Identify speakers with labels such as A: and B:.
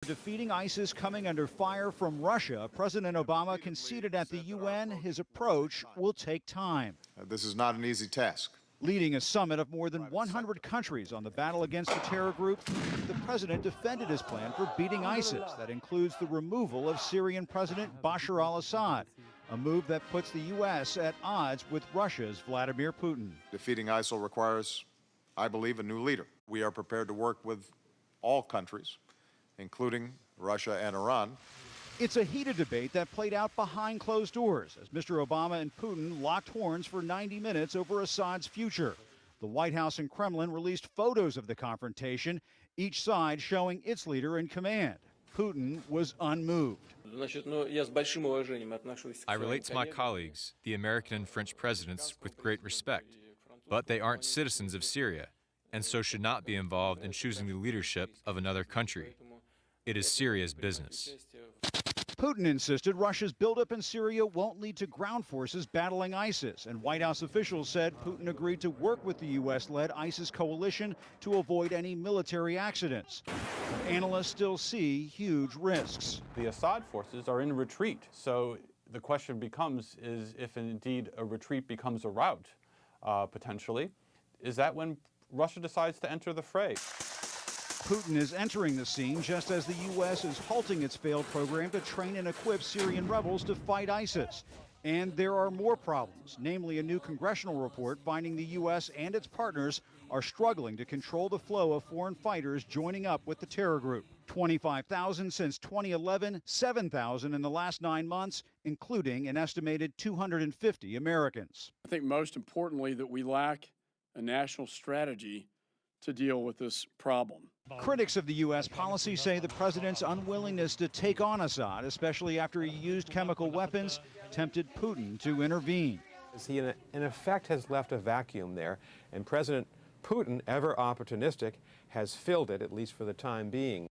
A: defeating ISIS coming under fire from Russia, President Obama conceded at the UN his approach will take time.
B: This is not an easy task.
A: Leading a summit of more than 100 countries on the battle against the terror group, the president defended his plan for beating ISIS. That includes the removal of Syrian President Bashar al-Assad, a move that puts the U.S. at odds with Russia's Vladimir Putin.
B: Defeating ISIL requires, I believe, a new leader. We are prepared to work with all countries, including Russia and Iran.
A: It's a heated debate that played out behind closed doors as Mr. Obama and Putin locked horns for 90 minutes over Assad's future. The White House and Kremlin released photos of the confrontation, each side showing its leader in command. Putin was unmoved.
C: I relate to my colleagues, the American and French presidents, with great respect. But they aren't citizens of Syria, and so should not be involved in choosing the leadership of another country. It is Syria's business.
A: Putin insisted Russia's buildup in Syria won't lead to ground forces battling ISIS, and White House officials said Putin agreed to work with the U.S.-led ISIS coalition to avoid any military accidents. But analysts still see huge risks.
D: The Assad forces are in retreat, so the question becomes is if indeed a retreat becomes a rout, potentially, is that when Russia decides to enter the fray?
A: Putin is entering the scene just as the U.S. is halting its failed program to train and equip Syrian rebels to fight ISIS. And there are more problems, namely a new congressional report finding the U.S. and its partners are struggling to control the flow of foreign fighters joining up with the terror group. 25,000 since 2011, 7,000 in the last 9 months, including an estimated 250 Americans.
E: I think most importantly that we lack a national strategy to deal with this problem.
A: Critics of the U.S. policy say the president's unwillingness to take on Assad, especially after he used chemical weapons, tempted Putin to intervene.
F: He, in effect, has left a vacuum there, and President Putin, ever opportunistic, has filled it, at least for the time being.